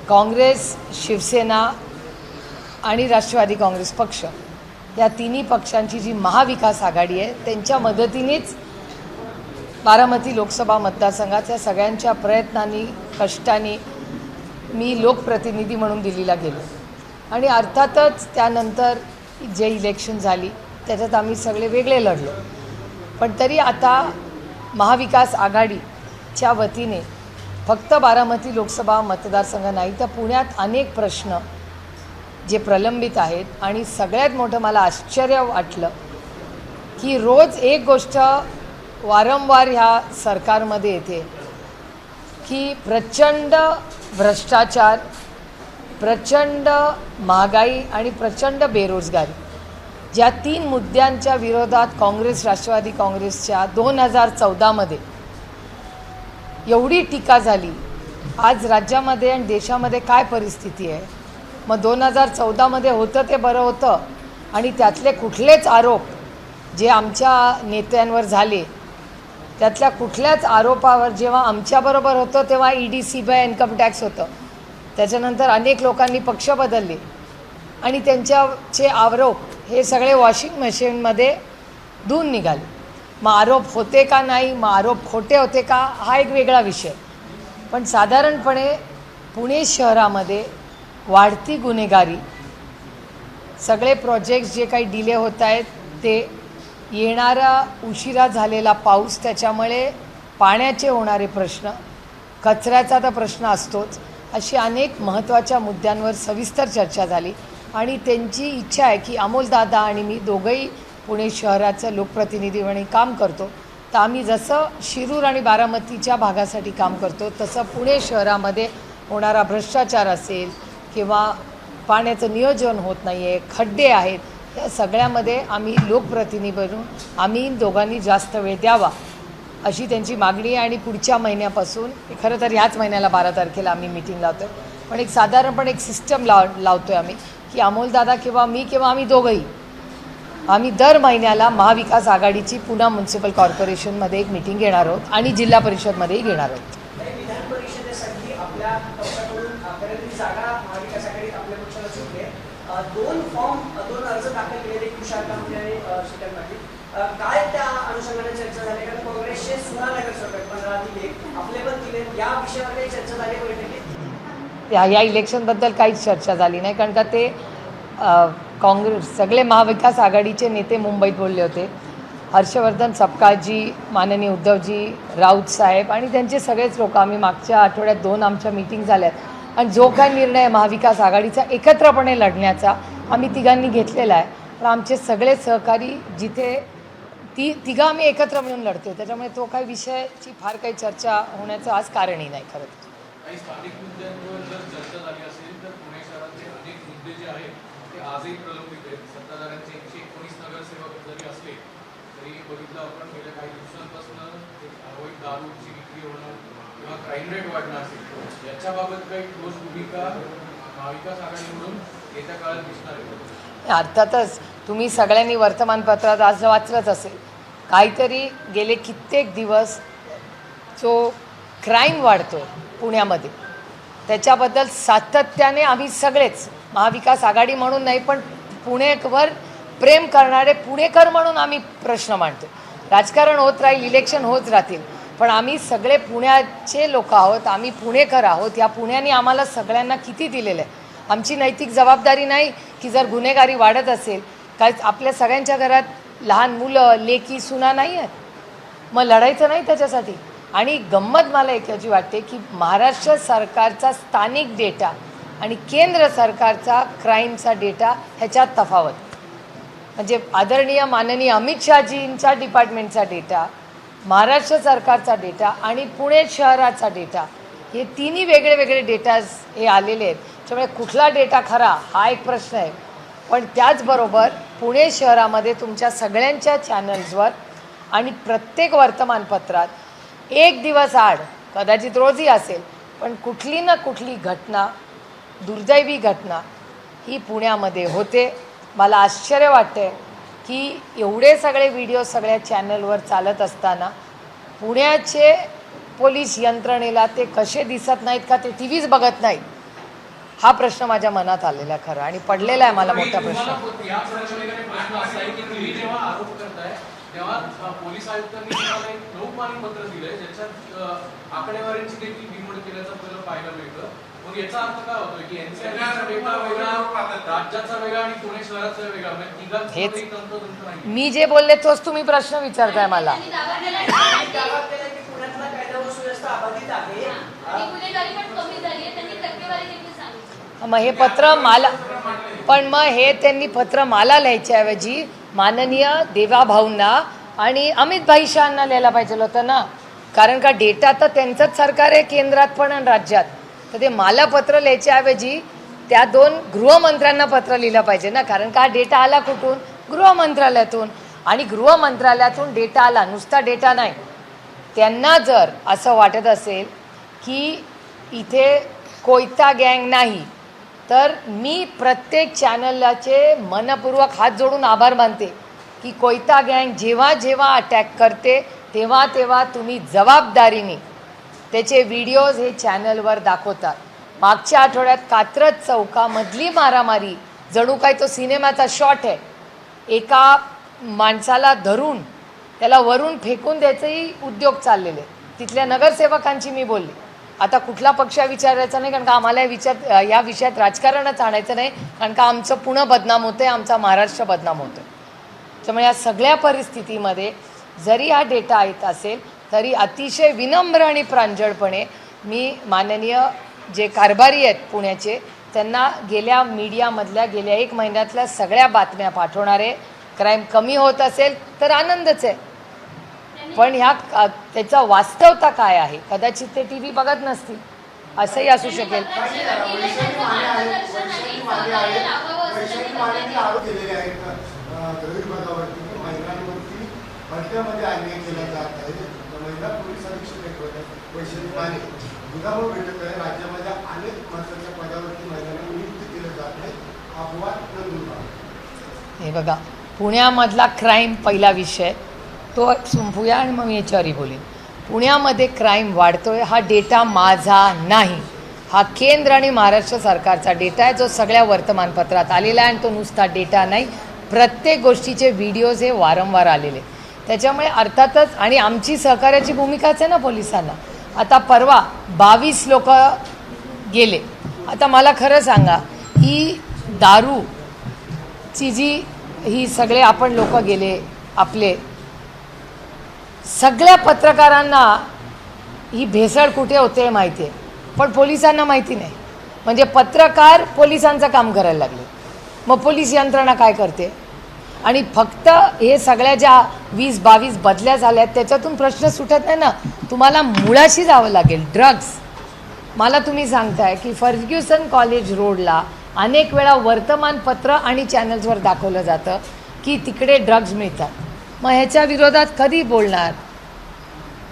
काँग्रेस, शिवसेना आणि राष्ट्रवादी काँग्रेस पक्ष या तिन्ही पक्षांची जी महाविकास आघाडी आहे त्यांच्या मदतीनेच बारामती लोकसभा मतदारसंघाच्या सगळ्यांच्या प्रयत्नांनी कष्टांनी मी लोकप्रतिनिधी म्हणून दिल्लीला गेलो आणि अर्थातच त्यानंतर जे इलेक्शन झाली त्याच्यात आम्ही सगळे वेगळे लढलो, पण तरी आता महाविकास आघाडीच्या वतीने फक्त बारामती लोकसभा मतदारसंघ नाही तर पुण्यात अनेक प्रश्न जे प्रलंबित आहेत आणि सगळ्यात मोठं मला आश्चर्य वाटलं की रोज एक गोष्ट वारंवार ह्या सरकारमध्ये येते की प्रचंड भ्रष्टाचार, प्रचंड महागाई आणि प्रचंड बेरोजगारी, ज्या तीन मुद्द्यांच्या विरोधात काँग्रेस राष्ट्रवादी काँग्रेसच्या 2014मध्ये एवढी टीका झाली. आज राज्यामध्ये आणि देशामध्ये काय परिस्थिती आहे? मग 2014मध्ये होतं ते बरं होतं आणि त्यातले कुठलेच आरोप जे आमच्या नेत्यांवर झाले त्यातल्या कुठल्याच आरोपावर जेव्हा आमच्याबरोबर होतं तेव्हा ईडी, सीबीआय, इन्कम टॅक्स होतं. त्याच्यानंतर अनेक लोकांनी पक्ष बदलले आणि त्यांच्याचे आरोप हे सगळे वॉशिंग मशीनमध्ये धुवून निघाले. मग आरोप होते का नाही, मग आरोप खोटे होते का, हा एक वेगळा विषय. पण साधारणपणे पुणे शहरामध्ये वाढती गुन्हेगारी, सगळे प्रोजेक्ट्स जे काही डिले होत आहेत ते, येणारा उशिरा झालेला पाऊस, त्याच्यामुळे पाण्याचे होणारे प्रश्न, कचऱ्याचा तर प्रश्न असतोच, अशी अनेक महत्त्वाच्या मुद्द्यांवर सविस्तर चर्चा झाली आणि त्यांची इच्छा आहे की अमोलदादा आणि मी दोघंही पुणे शहराचं लोकप्रतिनिधी म्हणून काम करतो, तर आम्ही जसं शिरूर आणि बारामतीच्या भागासाठी काम करतो तसं पुणे शहरामध्ये होणारा भ्रष्टाचार असेल किंवा पाण्याचं नियोजन होत नाही आहे, खड्डे आहेत, या सगळ्यामध्ये आम्ही लोकप्रतिनिधी बनून आम्ही दोघांनी जास्त वेळ द्यावा अशी त्यांची मागणी आहे. आणि पुढच्या महिन्यापासून, खरं तर ह्याच महिन्याला 12 तारखेला आम्ही मीटिंग लावतो आहे, पण एक साधारणपणे एक सिस्टम लावतो आहे आम्ही की अमोलदादा किंवा मी किंवा आम्ही दोघंही आम्ही दर महिन्याला महाविकास आघाडीची पुणे म्युन्सिपल कॉर्पोरेशनमध्ये एक मीटिंग घेणार आहोत आणि जिल्हा परिषदमध्येही घेणार आहोत. विधान परिषदेसाठी आपल्या पक्षाकडून खरेदी जागा महाविकास आघाडीत आपल्या पक्षाला सुटले. 2 अर्ज दाखल केले कृषी मंत्री आणि शीतल पाटील. काय त्या अनुषंगाने चर्चा झाली? कारण काँग्रेसचे सुनानगर सरकार 15 आपले पण दिले, या विषयावर काही चर्चा झाली बैठकीत? या इलेक्शनबद्दल काहीच चर्चा झाली नाही, कारण का ते काँग्रेस सगळे महाविकास आघाडीचे नेते मुंबईत बोलले होते. हर्षवर्धन सपकाळजी, माननीय उद्धवजी, राऊत साहेब आणि त्यांचे सगळेच लोक, आम्ही मागच्या आठवड्यात 2 आमच्या मीटिंग झाल्यात आणि जो काही निर्णय महाविकास आघाडीचा एकत्रपणे लढण्याचा आम्ही तिघांनी घेतलेला आहे. पण आमचे सगळे सहकारी जिथे तिघं आम्ही एकत्र मिळून लढतो, त्याच्यामुळे तो काही विषयाची फार काही चर्चा होण्याचं आज कारणही नाही. खरं तर काही स्थानिक मुद्द्यांवर जर चर्चा झाली असेल तर पुणे शहराचे अनेक मुद्दे जे आहेत ते आजही प्रलंबित आहेत. सत्ताधाऱ्यांचे 119 नगरसेवक जरी असले तरी बघितलं आपण गेल्या काही दिवसांपासून अवैध दारूची विक्री होणं किंवा क्राईम रेट वाढणं असेल, याच्याबाबत काही ठोस भूमिका महाविकास आघाडीकडून येत्या काळात दिसणार आहे? अर्थातच तुम्ही सगळ्यांनी वर्तमानपत्रात आज वाचलंच असेल, काहीतरी गेले कित्येक दिवस जो क्राईम वाढतो पुण्यामध्ये त्याच्याबद्दल सातत्याने आम्ही सगळेच महाविकास आघाडी म्हणून नाही पण पुणेवर प्रेम करणारे पुणेकर म्हणून आम्ही प्रश्न मांडतो. राजकारण होत राहील, इलेक्शन होत राहतील, पण आम्ही सगळे पुण्याचे लोक आहोत, आम्ही पुणेकर आहोत. या पुण्याने आम्हाला सगळ्यांना किती दिलेलं आहे. आमची नैतिक जबाबदारी नाही की जर गुन्हेगारी वाढत असेल, काय आपल्या सगळ्यांच्या घरात लहान मुलं, लेकी, सुना नाही आहेत, मग लढायचं नाही त्याच्यासाठी. आणि गंमत मला एक याची वाटते की महाराष्ट्र सरकारचा स्थानिक डेटा आणि केंद्र सरकारचा क्राईमचा डेटा ह्याच्यात तफावत. म्हणजे आदरणीय माननीय अमित शहाजींचा डिपार्टमेंटचा डेटा, महाराष्ट्र सरकारचा डेटा आणि पुणे शहराचा डेटा, हे तिन्ही वेगळे वेगळे डेटाज हे आलेले आहेत. त्यामुळे कुठला डेटा खरा हा एक प्रश्न आहे. पण त्याचबरोबर पुणे शहरामध्ये तुमच्या सगळ्यांच्या चॅनल्सवर आणि प्रत्येक वर्तमानपत्रात एक दिवस आड, कदाचित रोजही असेल, पण कुठली ना कुठली घटना, दुर्दैवी घटना ही पुण्यामध्ये होते. मला आश्चर्य वाटते की एवढे सगळे व्हिडिओ सगळ्या चॅनलवर चालत असताना पुण्याचे पोलीस यंत्रणेला ते कसे दिसत नाहीत का, ते टी व्हीच बघत नाहीत हा प्रश्न माझ्या मनात आलेला आहे खरं, आणि पडलेला आहे मला मोठा प्रश्न. या अनुषंगाने प्रश्न असा आहे की तुम्ही जेव्हा आरोप करताय तेव्हा पोलीस आयुक्तांनी तुम्हाला एक लोकमान्य पत्र दिलंय ज्याच्यात आकडेवारीची देखील बिमोड केल्याचं आपल्याला पाहायला मिळतं. मग याचा अर्थ काय होतोय की एनसीआरचा वेगळा, राज्याचा वेगळा आणि पुणे शहराचा वेगळा, म्हणजे तिघांचं एक तंत्र नाही. मी जे बोलले तोच तुम्ही प्रश्न विचारताय मला. दावा केलाय की पुण्यातला कायदा व सुव्यवस्था अबाधित आहे. गुन्हेगारी पण कमी झाली आहे, त्यांनी टक्केवारी देखील सांगितली. मग हे पत्र मला, पण मग हे त्यांनी पत्र मला लिहायच्याऐवजी माननीय देवाभाऊंना आणि अमित भाई शहांना लिहायला पाहिजे होतं ना, कारण का डेटा तर त्यांचंच सरकार आहे केंद्रात पण आणि राज्यात. तर ते मला पत्र लिहायच्याऐवजी त्या 2 गृहमंत्र्यांना पत्र लिहिलं पाहिजे ना, कारण का डेटा आला कुठून? गृहमंत्रालयातून. आणि गृहमंत्रालयातून डेटा आला, नुसता डेटा नाही. त्यांना जर असं वाटत असेल की इथे कोयता गँग नाही, तर मी प्रत्येक चॅनलचे मनपूर्वक हात जोडून आभार मानते की कोयता गँग जेव्हा जेव्हा अटॅक करते तेव्हा तेव्हा तुम्ही जबाबदारीने त्याचे व्हिडिओज हे चॅनलवर दाखवतात. मागच्या आठवड्यात कात्रज चौकामधली मारामारी जणू काय तो सिनेमाचा शॉट आहे. एका माणसाला धरून त्याला वरून फेकून द्यायचेही उद्योग चाललेले. तिथल्या नगरसेवकांची मी बोलली. आता कुठला पक्ष विचारायचा नाही, कारण का आम्हाला या विषयात राजकारणच आणायचं नाही, कारण का आमचं पुणे बदनाम होतं आहे, आमचा महाराष्ट्र बदनाम होतो आहे. त्यामुळे या सगळ्या परिस्थितीमध्ये जरी हा डेटा येत असेल तरी अतिशय विनम्र आणि प्रांजळपणे मी माननीय जे कारभारी आहेत पुण्याचे त्यांना गेल्या मीडियामधल्या गेल्या 1 महिन्यातल्या सगळ्या बातम्या पाठवणारे. क्राईम कमी होत असेल तर आनंदच आहे, पण त्याचा वास्तवता काय आहे कदाचित ते TV बघत नसतील, असंही असू शकेल. हे बघा, पुण्यामधला क्राईम पहिला विषय तो संपूया आणि मग मी याच्यावरही बोलेन. पुण्यामध्ये क्राईम वाढतोय हा डेटा माझा नाही, हा केंद्र आणि महाराष्ट्र सरकारचा डेटा आहे जो सगळ्या वर्तमानपत्रात आलेला आहे. आणि तो नुसता डेटा नाही, प्रत्येक गोष्टीचे व्हिडिओज हे वारंवार आलेले. त्याच्यामुळे अर्थातच आणि आमची सहकार्याची भूमिकाच आहे ना पोलिसांना. आता परवा 22 लोक गेले. आता मला खरं सांगा, ही दारूची जी ही सगळे आपण लोक गेले, आपले सगळ्या पत्रकारांना ही भेसळ कुठे होते माहिती आहे, पण पोलिसांना माहिती नाही. म्हणजे पत्रकार पोलिसांचं काम करायला लागले, मग पोलीस यंत्रणा काय करते? आणि फक्त हे सगळ्या ज्या 20-22 बदल्या झाल्यात त्याच्यातून प्रश्न सुटत नाही ना, तुम्हाला मुळाशी जावं लागेल. ड्रग्ज, मला तुम्ही सांगताय की फर्ग्युसन कॉलेज रोडला अनेक वेळा वर्तमानपत्र आणि चॅनल्सवर दाखवलं जातं की तिकडे ड्रग्ज मिळतात. मग ह्याच्या विरोधात कधी बोलणार?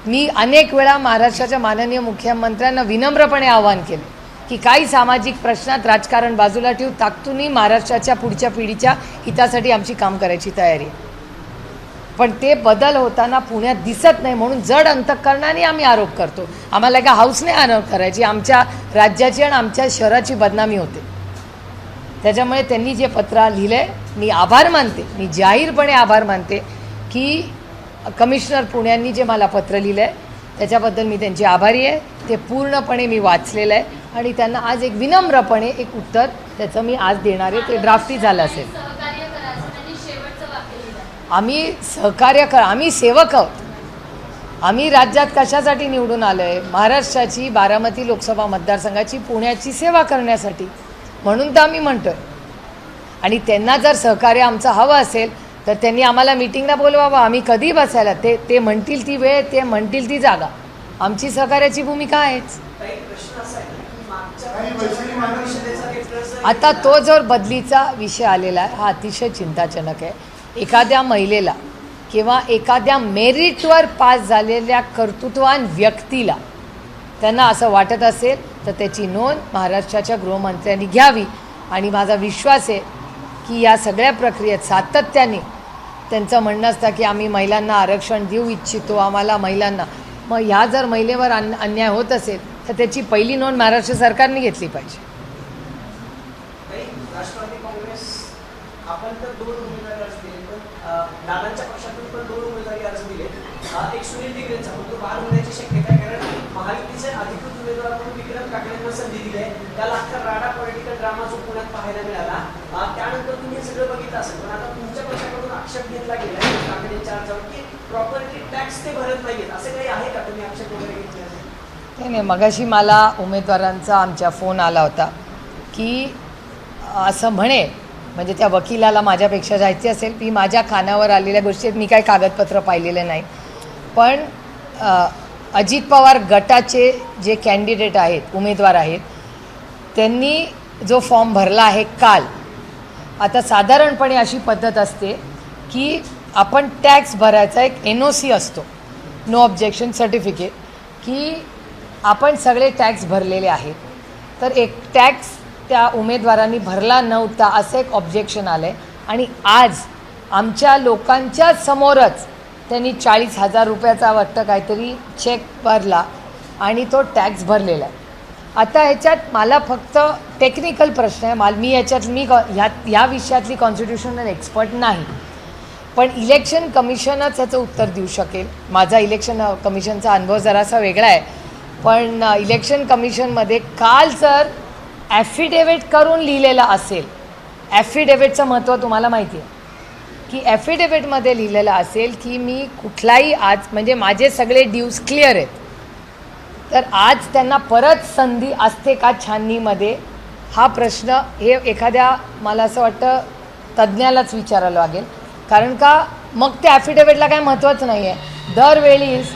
मी अनेक वेळा महाराष्ट्राच्या माननीय मुख्यमंत्र्यांना विनम्रपणे आवाहन केले की काही सामाजिक प्रश्नात राजकारण बाजूला ठेवून ताकदीने महाराष्ट्राच्या पुढच्या पिढीच्या हितासाठी आमची काम करायची तयारी आहे. पण ते बदल होताना पुण्यात दिसत नाही, म्हणून जड अंतःकरणाने आम्ही आरोप करतो. आम्हाला का हाऊस नाही आरोप करायची, आमच्या राज्याची आणि आमच्या शहराची बदनामी होते. त्याच्यामुळे त्यांनी जे पत्र लिहिलं आहे मी आभार मानते, मी जाहीरपणे आभार मानते की कमिशनर पुण्यांनी जे मला पत्र लिहिलं आहे त्याच्याबद्दल मी त्यांची आभारी आहे. ते पूर्णपणे मी वाचलेलं आहे आणि त्यांना आज एक विनम्रपणे एक उत्तर त्याचं मी आज देणार आहे. ते ड्राफ्टही झालं असेल. आम्ही सहकार्य आम्ही सेवक आहोत. आम्ही राज्यात कशासाठी निवडून आलो आहे? महाराष्ट्राची 12मती लोकसभा मतदारसंघाची पुण्याची सेवा करण्यासाठी, म्हणून तर आम्ही म्हणतो आहे. आणि त्यांना जर सहकार्य आमचं हवं असेल तर त्यांनी आम्हाला मिटिंगला बोलवावं, आम्ही कधी बसायला. ते म्हणतील ती वेळ, ते म्हणतील ती जागा. आमची सहकार्याची भूमिका आहेच. आता तो जो बदलीचा विषय आलेला आहे हा अतिशय चिंताजनक आहे. एखाद्या महिलेला किंवा एखाद्या मेरिटवर पास झालेल्या कर्तृत्ववान व्यक्तीला त्यांना असं वाटत असेल तर त्याची नोंद महाराष्ट्राच्या गृहमंत्र्यांनी घ्यावी. आणि माझा विश्वास आहे की या सगळ्या प्रक्रियेत सातत्याने त्यांचं म्हणणं असतं की आम्ही महिलांना आरक्षण देऊ इच्छितो, आम्हाला महिलांना. मग ह्या जर महिलेवर अन्याय होत असेल तर त्याची पहिली नोंद महाराष्ट्र सरकारने घेतली पाहिजे. राष्ट्रवादी काँग्रेस आपण तर 2 उमेदवारी अर्ज दिले, पण दादांच्या पक्षातून पण 2 उमेदवारी अर्ज दिले. एक सुनील टिंगरेंचा पण तो बाहेर होण्याची शक्यता आहे, कारण महायुतीचे अधिकृत उमेदवार म्हणून विक्रम काकडेंना संधी दिली आहे. त्याला अख्खा राडा पॉलिटिकल ड्रामा जो पुण्यात पाहायला मिळाला. त्यानंतर तुम्ही हे सगळं बघितलं असेल, पण आता तुमच्या पक्षाकडून आक्षेप घेतला गेला काकडेंच्या अर्जावर की प्रॉपर्टी टॅक्स ते भरत नाहीयेत. असं काही आहे का? तुम्ही आक्षेप वगैरे घेतले असेल? नाही, मगाशी मला उमेदवारांचा आमच्या फोन आला होता की असं म्हणे, म्हणजे त्या वकिलाला माझ्यापेक्षा जायचे असेल की माझ्या कानावर आलेल्या गोष्टी मी काही कागदपत्र पाहिलेले नाही, पण अजित पवार गटाचे जे कॅन्डिडेट आहेत, उमेदवार आहेत, त्यांनी जो फॉर्म भरला आहे काल, आता साधारणपणे अशी पद्धत असते की आपण टॅक्स भरायचा एक NOC असतो, नो ऑब्जेक्शन सर्टिफिकेट, की आपण सगळे टॅक्स भरलेले आहेत. तर एक टॅक्स त्या उमेदवारांनी भरला नव्हता असं एक ऑब्जेक्शन आलं आहे, आणि आज आमच्या लोकांच्या समोरच त्यांनी 40,000 रुपयाचा वाटतं काहीतरी चेक भरला आणि तो टॅक्स भरलेला आहे. आता ह्याच्यात मला फक्त टेक्निकल प्रश्न आहे, मी ह्या विषयातली कॉन्स्टिट्यूशनल एक्सपर्ट नाही, पण इलेक्शन कमिशनच ह्याचं उत्तर देऊ शकेल. माझा इलेक्शन कमिशनचा अनुभव जरासा वेगळा आहे, पण इलेक्शन कमिशनमध्ये काल जर ॲफिडेविट करून लिहिलेलं असेल, ॲफिडेविटचं महत्त्व तुम्हाला माहिती आहे की ॲफिडेविटमध्ये लिहिलेलं असेल की मी कुठलाही आज, म्हणजे माझे सगळे ड्यूज क्लिअर आहेत, तर आज त्यांना परत संधी असते का छाननीमध्ये, हा प्रश्न हे एखाद्या, मला असं वाटतं, तज्ज्ञालाच विचारायला लागेल. कारण का मग त्या ॲफिडेविटला काय महत्त्वच नाही आहे. दरवेळीच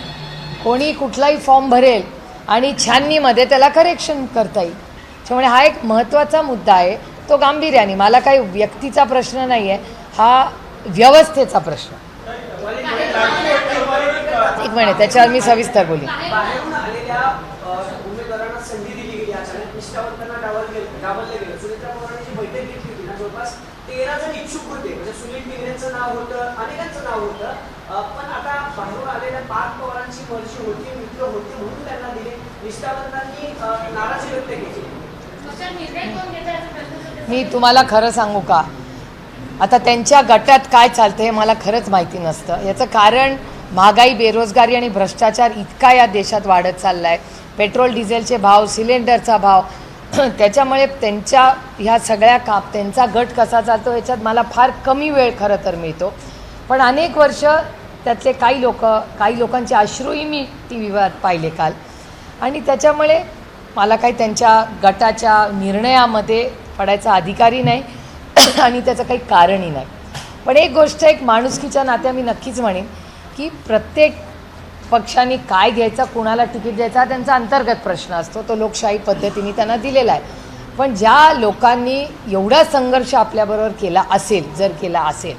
कोणी कुठलाही फॉर्म भरेल आणि छाननीमध्ये त्याला करेक्शन करता येईल. त्यामुळे हा एक महत्त्वाचा मुद्दा आहे, तो गांभीर्याने, मला काही व्यक्तीचा प्रश्न नाही आहे, हा व्यवस्थेचा प्रश्न. एक मिनिट, त्याच्यावर मी सविस्तर बोली. बाहेरून आलेल्या उमेदवारांना संधी दिली गेली, अचानक निष्ठावंतांना डावललं गेलं. सुनीता पवारांनी जी बैठक घेतली होती ना, जवळपास 13 जण इच्छुक होते, म्हणजे सुनील टिंगरेंचं नाव होतं, अनेकांचं नाव होतं, पण आता बाहेरून आलेल्या 5 पवारांची मर्जी होती, मित्र होते म्हणून त्यांना दिले. निष्ठावंतांनी नाराजी व्यक्त केली. मी तुम्हाला खरं सांगू का, आता त्यांच्या गटात काय चालतं हे मला खरंच माहिती नसतं. याचं कारण महागाई, बेरोजगारी आणि भ्रष्टाचार इतका या देशात वाढत चालला आहे. पेट्रोल डिझेलचे भाव, सिलेंडरचा भाव, त्याच्यामुळे त्यांच्या ह्या सगळ्या त्यांचा गट कसा चालतो याच्यात मला फार कमी वेळ खरं तर मिळतो. पण अनेक वर्ष त्यातले काही लोकांचे अश्रूही मी TV वर पाहिले काल, आणि त्याच्यामुळे मला काही त्यांच्या गटाच्या निर्णयामध्ये पडायचा अधिकारही नाही आणि त्याचं काही कारणही नाही. पण एक गोष्ट, एक माणुसकीच्या नात्या मी नक्कीच म्हणेन की प्रत्येक पक्षाने काय घ्यायचा, कुणाला तिकीट द्यायचा, हा त्यांचा अंतर्गत प्रश्न असतो, तो लोकशाही पद्धतीने त्यांना दिलेला आहे. पण ज्या लोकांनी एवढा संघर्ष आपल्याबरोबर केला असेल, जर केला असेल,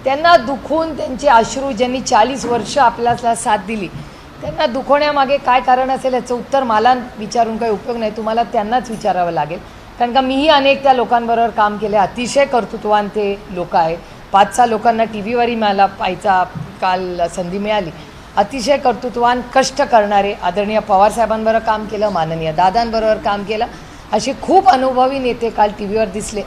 त्यांना दुखून त्यांचे अश्रू, ज्यांनी 40 वर्ष आपल्याला साथ दिली, त्यांना दुखवण्यामागे काय कारण असेल याचं उत्तर मला विचारून काही उपयोग नाही, तुम्हाला त्यांनाच विचारावं लागेल. कारण का मीही अनेक त्या लोकांबरोबर काम केले, अतिशय कर्तृत्ववान ते लोक आहेत. 5-6 लोकांना TV वरही मला पाहायचा काल संधी मिळाली. अतिशय कर्तृत्ववान, कष्ट करणारे, आदरणीय पवारसाहेबांबरोबर काम केलं, माननीय दादांबरोबर काम केलं, असे खूप अनुभवी नेते काल TV वर दिसले.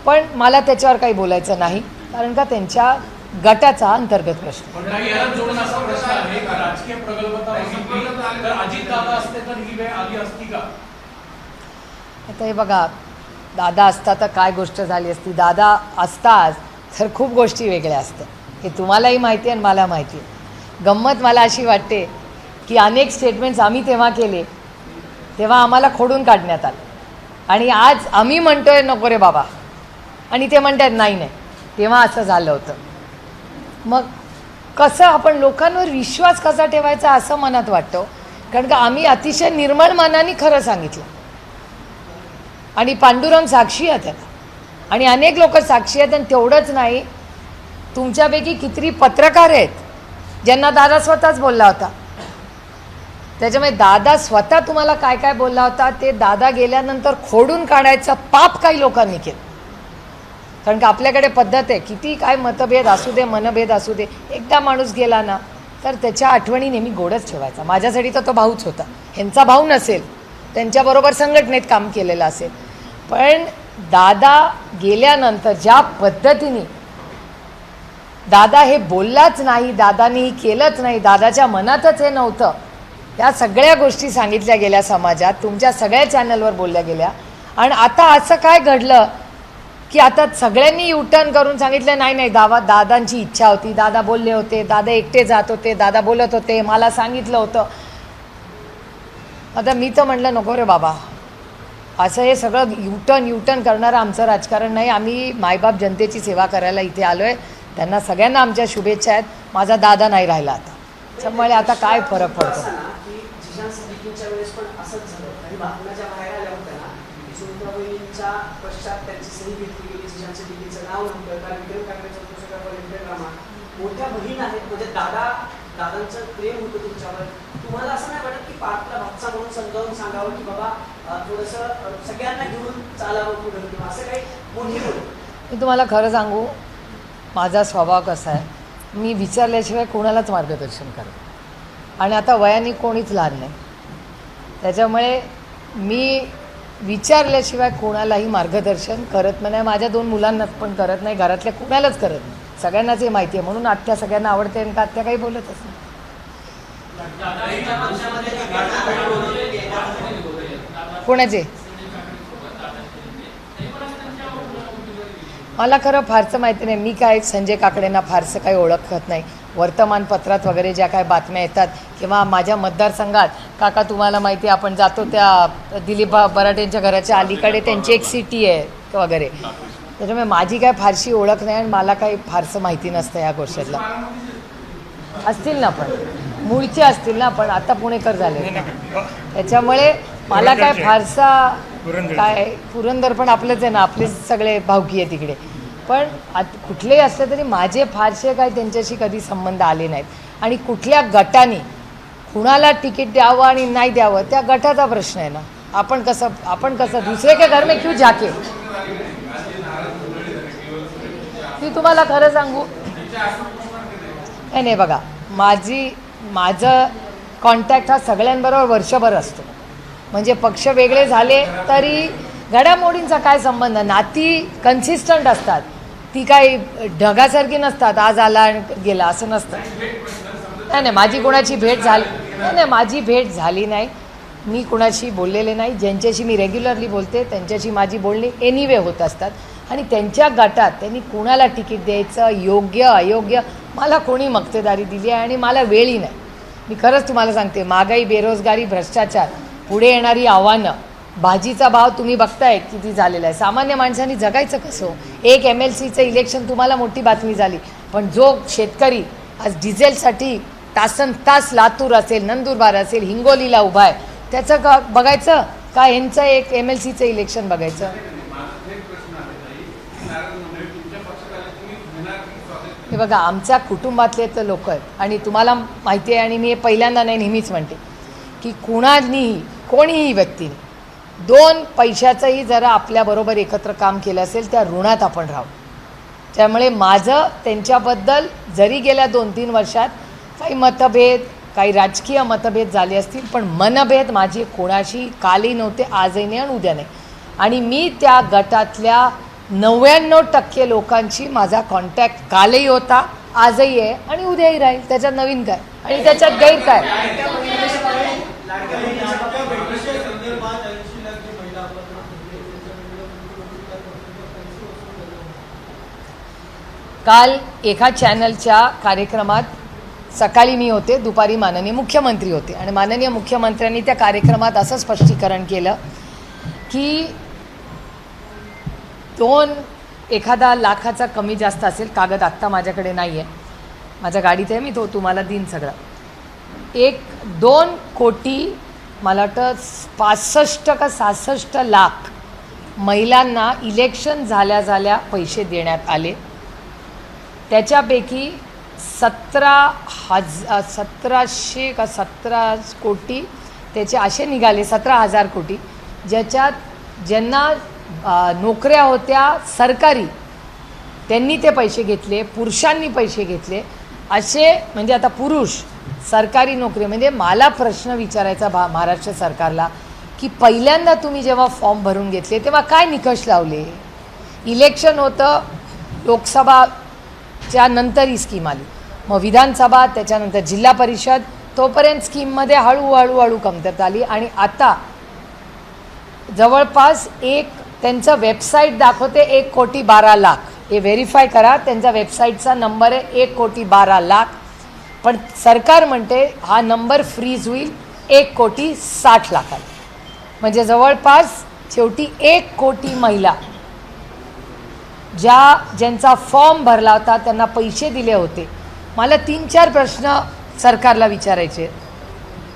पण मला त्याच्यावर काही बोलायचं नाही, कारण का त्यांच्या गटाचा अंतर्गत प्रश्न. पण काही याला जोडून असा प्रश्न आहे की राजकीय प्रगल्भता बघितली तर अजितदादा असते तर ही वेळ आली असती का? आता हे बघा, दादा असता तर काय गोष्ट झाली असती, दादा असताच तर खूप गोष्टी वेगळ्या असतात, हे तुम्हालाही माहिती आहे आणि मला माहिती आहे. गंमत मला अशी वाटते की अनेक स्टेटमेंट्स आम्ही तेव्हा केले, तेव्हा आम्हाला खोडून काढण्यात आलं, आणि आज आम्ही म्हणतोय नको रे बाबा, आणि ते म्हणतात नाही नाही तेव्हा असं झालं होतं. मग कसं आपण लोकांवर विश्वास कसा ठेवायचा असं मनात वाटतं, कारण का आम्ही अतिशय निर्मळ मनाने खरं सांगितलं, आणि पांडुरंग साक्षी आहे त्याला, आणि अनेक लोक साक्षी आहेत. आणि तेवढंच नाही, तुमच्यापैकी किती पत्रकार आहेत ज्यांना दादा स्वतःच बोलला होता. त्याच्यामुळे दादा स्वतः तुम्हाला काय काय बोलला होता ते दादा गेल्यानंतर खोडून काढायचं पाप काही लोकांनी केलं. कारण का आपल्याकडे पद्धत आहे, किती काय मतभेद असू दे, मनभेद असू दे, एकदा माणूस गेला ना तर त्याच्या आठवणी नेहमी गोडच ठेवायचा. माझ्यासाठी तर तो भाऊच होता, ह्यांचा भाऊ नसेल, त्यांच्याबरोबर संघटनेत काम केलेलं असेल, पण दादा गेल्यानंतर ज्या पद्धतीने दादा हे बोललाच नाही, दादानी केलंच नाही, दादाच्या मनातच हे नव्हतं, या सगळ्या गोष्टी सांगितल्या गेल्या समाजात, तुमच्या सगळ्या चॅनलवर बोलल्या गेल्या. आणि आता असं काय घडलं की आता सगळ्यांनी युटर्न करून सांगितलं नाही नाही, दादांची इच्छा होती, दादा बोलले होते, दादा एकटे जात होते, दादा बोलत होते, मला सांगितलं होतं. आता मी तर म्हटलं नको रे बाबा, असं हे सगळं युटर्न करणारं आमचं राजकारण नाही. आम्ही मायबाप जनतेची सेवा करायला इथे आलो आहे. त्यांना सगळ्यांना आमच्या शुभेच्छा आहेत. माझा दादा नाही राहिला आता, त्यामुळे आता काय फरक पडतो. की जिजान सदिकीच्या वेळेस पण असंच झालं. आणि बातम्या ज्या बाहेर आल्या होत्या ना, सुनीताबाईंच्या पश्चात त्यांची सही घेतली गेली, जिजान सदिकीचं नाव नव्हतं, कारण विक्रम ठाकरेचा तो सगळा कॉलेक्टर ड्रामा. मोठ्या बहीण आहेत, म्हणजे दादांचं प्रेम होतं तुमच्यावर. तुम्हाला असं नाही वाटत की पार्टला भागचा म्हणून समजावून सांगावं की बाबा थोडंसं सगळ्यांना घेऊन चालावं पुढे, किंवा असं काही मोठी बोल? मी तुम्हाला खरं सांगू, माझा स्वभाव कसा आहे, मी विचारल्याशिवाय कोणालाच मार्गदर्शन करत. आणि आता वयाने कोणीच लहान नाही, त्याच्यामुळे मी विचारल्याशिवाय कोणालाही मार्गदर्शन करत नाही. माझ्या 2 मुलांनाच पण करत नाही, घरातल्या कोणालाच करत नाही. सगळ्यांनाच हे माहिती आहे, म्हणून आत्या सगळ्यांना आवडते आणि का आत्या काही बोलतच नाही. कोणाचे? मला खरं फारसं माहिती नाही. मी काय संजय काकडेंना फारसं काही ओळखत नाही. वर्तमानपत्रात वगैरे ज्या काय बातम्या येतात किंवा माझ्या मतदारसंघात, काका तुम्हाला माहिती आहे आपण जातो त्या दिलीप बराटेंच्या घराच्या अलीकडे त्यांची एक सिटी आहे वगैरे, त्याच्यामुळे माझी काय फारशी ओळख नाही आणि मला काही फारसं माहिती नसतं या गोष्टीतलं. असतील ना, पण मूळचे असतील ना, पण आता पुणेकर झाले, त्याच्यामुळे मला काय फारसा काय, पुरंदर पण आपलंच आहे ना, आपलेच सगळे भावकी आहे तिकडे. पण कुठलेही असले तरी माझे फारसे काय त्यांच्याशी कधी संबंध आले नाहीत. आणि कुठल्या गटाने कुणाला तिकीट द्यावं आणि नाही द्यावं त्या गटाचा प्रश्न आहे ना. आपण कसं दुसरे के घर में क्यों जाके. मी तुम्हाला खरं सांगू, नाही बघा, माझं कॉन्टॅक्ट हा सगळ्यांबरोबर वर्षभर असतो. म्हणजे पक्ष वेगळे झाले तरी घडामोडींचा काय संबंध, नाती कन्सिस्टंट असतात, ती काही ढगासारखी नसतात, आज आला आणि गेला असं नसतं. नाही, माझी कोणाची भेट झाली नाही, माझी भेट झाली नाही. मी कुणाशी बोललेले नाही. ज्यांच्याशी मी रेग्युलरली बोलते त्यांच्याशी माझी बोलणी एनिवे होत असतात. आणि त्यांच्या गटात त्यांनी कुणाला तिकीट द्यायचं, योग्य अयोग्य, मला कोणी मक्तेदारी दिली आहे आणि मला वेळही नाही. मी खरंच तुम्हाला सांगते, महागाई, बेरोजगारी, भ्रष्टाचार, पुढे येणारी आव्हानं, भाजीचा भाव तुम्ही बघताय किती झालेला आहे. सामान्य माणसांनी जगायचं कसं? एक MLCचं इलेक्शन तुम्हाला मोठी बातमी झाली, पण जो शेतकरी आज डिझेलसाठी तासन तास लातूर असेल, नंदुरबार असेल, हिंगोलीला उभा आहे, त्याचं का बघायचं का ह्यांचं एक MLCचं इलेक्शन बघायचं? हे बघा, आमच्या कुटुंबातले तर लोक आहेत आणि तुम्हाला माहिती आहे, आणि मी हे पहिल्यांदा नाही नेहमीच म्हणते की कोणीही व्यक्तीने 2 पैशाचंही जरा आपल्याबरोबर एकत्र काम केलं असेल त्या ऋणात आपण राहू. त्यामुळे माझं त्यांच्याबद्दल जरी गेल्या 2-3 वर्षात काही मतभेद, काही राजकीय मतभेद झाले असतील, पण मनभेद माझे कोणाशी कालही नव्हते, आजही नाही आणि उद्या नाही. आणि मी त्या गटातल्या 99% लोकांशी माझा कॉन्टॅक्ट कालही होता, आजही आहे आणि उद्याही राहील. त्याच्यात नवीन काय आणि त्याच्यात गैर काय? काल एका चॅनलच्या कार्यक्रमात सकाळी मी होते, दुपारी माननीय मुख्यमंत्री होते आणि माननीय मुख्यमंत्र्यांनी त्या कार्यक्रमात असं स्पष्टीकरण केलं की एखादा लाखाचा कमी जास्त असेल, कागद आत्ता माझ्याकडे नाही आहे, माझ्या गाडीत आहे, मी तो तुम्हाला देईन सगळं, 1-2 कोटी, मला वाटतं 65 का 66 लाख महिलांना इलेक्शन झाल्या पैसे देण्यात आले. त्याच्यापैकी 1700 का 17 कोटी त्याचे असे निघाले, 17,000 कोटी, ज्यांना नोकऱ्या होत्या सरकारी, त्यांनी ते पैसे घेतले, पुरुषांनी पैसे घेतले असे. म्हणजे आता पुरुष सरकारी नोकरी, म्हणजे मला प्रश्न विचारायचा महाराष्ट्र सरकारला की पहिल्यांदा तुम्ही जेव्हा फॉर्म भरून घेतले तेव्हा काय निकष लावले? इलेक्शन होतं, लोकसभाच्या नंतर ही स्कीम आली, मग विधानसभा, त्याच्यानंतर जिल्हा परिषद, तोपर्यंत स्कीममध्ये हळूहळू कमतरता आली आणि आता जवळपास त्यांचं वेबसाईट दाखवते 1,12,00,000. हे व्हेरीफाय करा, त्यांचा वेबसाईटचा नंबर आहे 1,12,00,000. पण सरकार म्हणते हा नंबर फ्रीज होईल 1,60,00,000. म्हणजे जवळपास शेवटी 1 कोटी महिला ज्यांचा फॉर्म भरला होता त्यांना पैसे दिले होते. मला 3-4 प्रश्न सरकारला विचारायचे.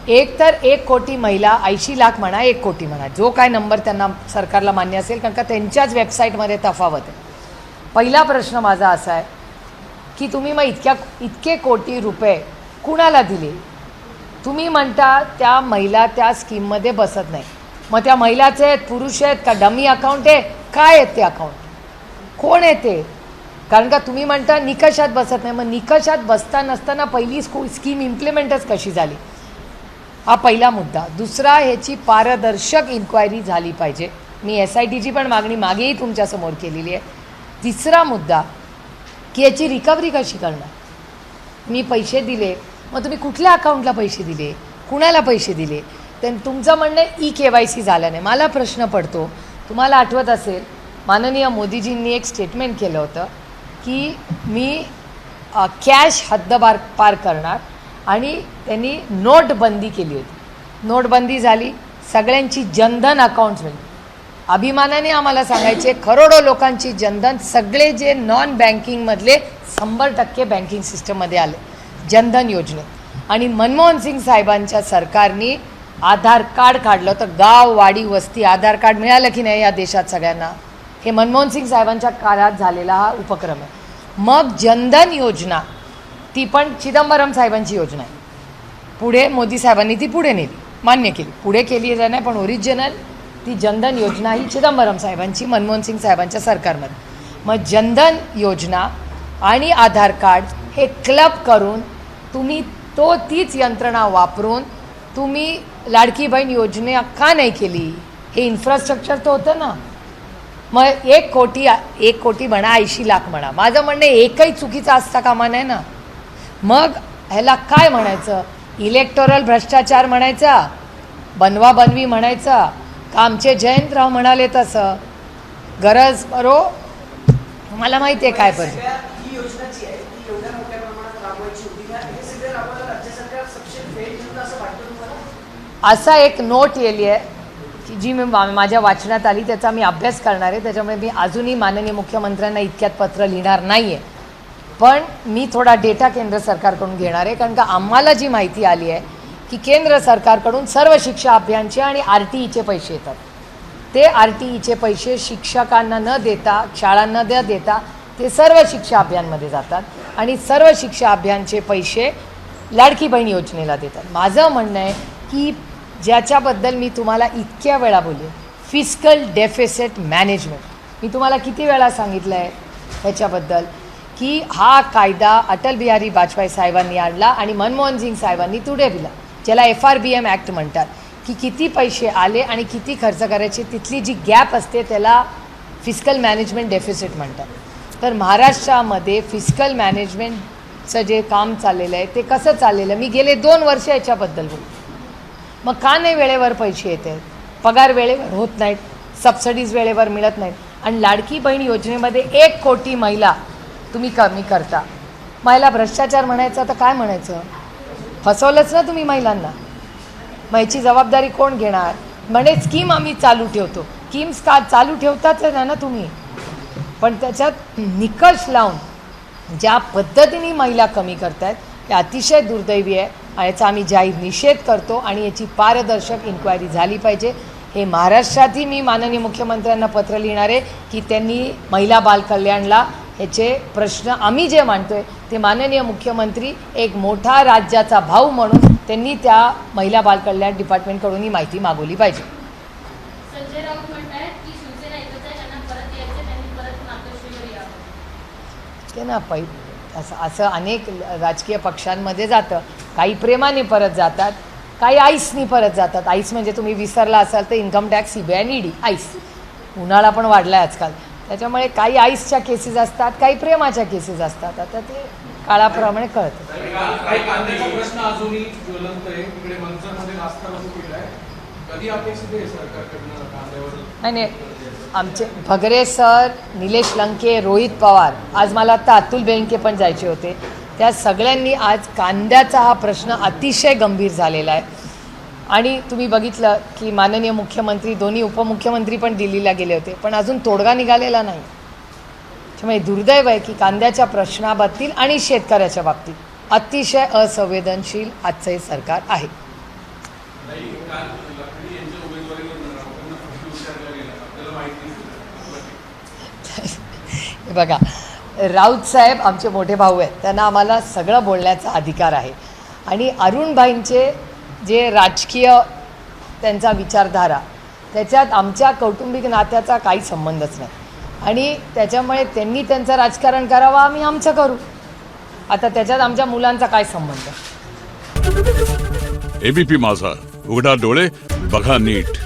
एक तर 1 कोटी महिला, 80 लाख म्हणा, 1 कोटी म्हणा, जो काय नंबर त्यांना सरकारला मान्य असेल, कारण का त्यांच्याच वेबसाईटमध्ये तफावत आहे. पहिला प्रश्न माझा असा आहे की तुम्ही मग इतके कोटी रुपये कुणाला दिले? तुम्ही म्हणता त्या महिला त्या स्कीममध्ये बसत नाही. मग त्या महिलाचे आहेत, पुरुष आहेत का, डमी अकाउंट आहे, काय आहेत ते अकाउंट, कोण आहे ते? कारण का तुम्ही म्हणता निकषात बसत नाही. मग निकषात बसता नसताना पहिली स्कीम इम्प्लिमेंटच कशी झाली? हा पहिला मुद्दा. दुसरा, ह्याची पारदर्शक इन्क्वायरी झाली पाहिजे. मी SITची पण मागणी मागेही तुमच्यासमोर केलेली आहे. तिसरा मुद्दा की याची रिकव्हरी कशी करणार? मी पैसे दिले, मग तुम्ही कुठल्या अकाउंटला पैसे दिले, कुणाला पैसे दिले? तर तुमचं म्हणणं EKYC झालं नाही. मला प्रश्न पडतो, तुम्हाला आठवत असेल माननीय मोदीजींनी एक स्टेटमेंट केलं होतं की मी कॅश हद्दपार पार करणार, आणि त्यांनी नोटबंदी केली होती. नोटबंदी झाली, सगळ्यांची जनधन अकाउंट्स मिळली. अभिमानाने आम्हाला सांगायचे करोडो लोकांची जनधन, सगळे जे नॉन बँकिंगमधले 100% बँकिंग सिस्टममध्ये आले जनधन योजनेत. आणि मनमोहन सिंग साहेबांच्या सरकारने आधार कार्ड काढलं होतं. गाव, वाडी, वस्ती आधार कार्ड मिळालं की नाही या देशात सगळ्यांना? हे मनमोहन सिंग साहेबांच्या काळात झालेला हा उपक्रम आहे. मग जनधन योजना ती पण चिदंबरम साहेबांची योजना आहे. पुढे मोदी साहेबांनी ती पुढे नेली, मान्य केली, पुढे केली नाही, पण ओरिजिनल ती जनधन योजना ही चिदंबरम साहेबांची मनमोहन सिंग साहेबांच्या सरकारमध्ये. मग जनधन योजना आणि आधार कार्ड हे क्लब करून तुम्ही तीच यंत्रणा वापरून तुम्ही लाडकी बहीण योजना का नाही केली? हे इन्फ्रास्ट्रक्चर तर होतं ना. मग 1 कोटी म्हणा, 80 लाख म्हणा, माझं म्हणणं एकही चुकीचा असता कामा नये ना. मग ह्याला काय म्हणायचं? इलेक्टोरल भ्रष्टाचार म्हणायचा, बनवाबनवी म्हणायचा, का आमचे जयंतराव म्हणाले तसं? गरज मला माहिती आहे काय पाहिजे. ही योजना जी आहे ती एवढ्या मोठ्या प्रमाणात राबवायची होती का? हे सगळं राबवायला राज्य सरकार सक्षम फेल ठरलं असं वाटतं तुम्हाला? असा एक नोट येली आहे की जी मी माझ्या वाचनात आली, त्याचा मी अभ्यास करणार आहे. त्याच्यामुळे मी अजूनही माननीय मुख्यमंत्र्यांना इतक्यात पत्र लिहिणार नाही आहे. पण मी थोडा डेटा केंद्र सरकारकडून घेणार आहे, कारण का आम्हाला जी माहिती आली आहे की केंद्र सरकारकडून सर्व शिक्षा अभियानचे आणि RTEचे पैसे येतात. ते RTEचे पैसे शिक्षकांना न देता, शाळांना न देता ते सर्व शिक्षा अभियानमध्ये जातात आणि सर्व शिक्षा अभियानचे पैसे लाडकी बहीण योजनेला देतात. माझं म्हणणं आहे की ज्याच्याबद्दल मी तुम्हाला इतक्या वेळा बोलले, फिस्कल डेफिसिट मॅनेजमेंट, मी तुम्हाला किती वेळा सांगितलं आहे ह्याच्याबद्दल की हा कायदा अटल बिहारी वाजपेयी साहेबांनी आणला आणि मनमोहन सिंग साहेबांनी पुढे दिला, ज्याला FRBM ॲक्ट म्हणतात, की किती पैसे आले आणि किती खर्च करायचे, तिथली जी गॅप असते त्याला फिस्कल मॅनेजमेंट डेफिसिट म्हणतात. तर महाराष्ट्रामध्ये फिस्कल मॅनेजमेंटचं जे काम चाललेलं आहे ते कसं चाललेलं, मी गेले 2 वर्ष याच्याबद्दल बोलतो. मग का नाही वेळेवर पैसे येत आहेत? पगार वेळेवर होत नाहीत, सबसिडीज वेळेवर मिळत नाहीत, आणि लाडकी बहीण योजनेमध्ये 1 कोटी महिला तुम्ही कमी करता. महिला भ्रष्टाचार म्हणायचं तर काय म्हणायचं? फसवलंच ना तुम्ही महिलांना. मग याची जबाबदारी कोण घेणार? म्हणे स्कीम आम्ही चालू ठेवतो. स्कीम्स का चालू ठेवताच आहे ना तुम्ही, पण त्याच्यात निकष लावून ज्या पद्धतीने महिला कमी करतायत ते अतिशय दुर्दैवी आहे. याचा आम्ही जाहीर निषेध करतो आणि याची पारदर्शक इन्क्वायरी झाली पाहिजे. हे महाराष्ट्रातही मी माननीय मुख्यमंत्र्यांना पत्र लिहिणार आहे की त्यांनी महिला बाल कल्याणला ह्याचे प्रश्न आम्ही जे मांडतोय ते माननीय मुख्यमंत्री एक मोठा राज्याचा भाऊ म्हणून त्यांनी त्या महिला बाल कल्याण डिपार्टमेंटकडून ही माहिती मागवली पाहिजे. संजय राऊत म्हणतायत की शिवसेना एकच आहे, त्यांना परत यायचं, त्यांनी परत मातोश्रीवर यावं. ते ना असं अनेक राजकीय पक्षांमध्ये जातं. काही प्रेमाने परत जातात, काही आईसनी परत जातात. आईस म्हणजे तुम्ही विसरला असाल तर इन्कम टॅक्स, CBI आणि ED. आईस उन्हाळा पण वाढला आहे आजकाल, त्याच्यामुळे काही आईसच्या केसेस असतात, काही प्रेमाच्या केसेस असतात. आता ते काळाप्रमाणे कळतं. काही कांद्याचा प्रश्न अजूनही ज्वलंत आहे. तिकडे मंचरमध्ये नाश्ता बसू आहे. कधी अपेक्षित आहे सरकारकडनं कांद्यावर? नाही, आमचे भगरे सर, निलेश लंके, रोहित पवार, आज मला आता अतुल बेनके पण जायचे होते, त्या सगळ्यांनी आज कांद्याचा हा प्रश्न अतिशय गंभीर झालेला आहे. आणि तुम्ही बघितलं की माननीय मुख्यमंत्री, दोन्ही उपमुख्यमंत्री पण दिल्लीला गेले होते, पण अजून तोडगा निघालेला नाही. त्यामुळे दुर्दैव आहे की कांद्याच्या प्रश्नाबाबतीत आणि शेतकऱ्याच्या बाबतीत अतिशय असंवेदनशील आजचं हे सरकार आहे. हे बघा, राऊत साहेब आमचे मोठे भाऊ आहेत, त्यांना आम्हाला सगळं बोलण्याचा अधिकार आहे. आणि अरुणभाईंचे जे राजकीय त्यांचा विचारधारा, त्याच्यात आमच्या कौटुंबिक नात्याचा काही संबंधच नाही. आणि त्याच्यामुळे त्यांनी त्यांचं राजकारण करावं, आम्ही आमचं करू. आता त्याच्यात आमच्या मुलांचा काय संबंध? ABP माझा, उघडा डोळे बघा नीट.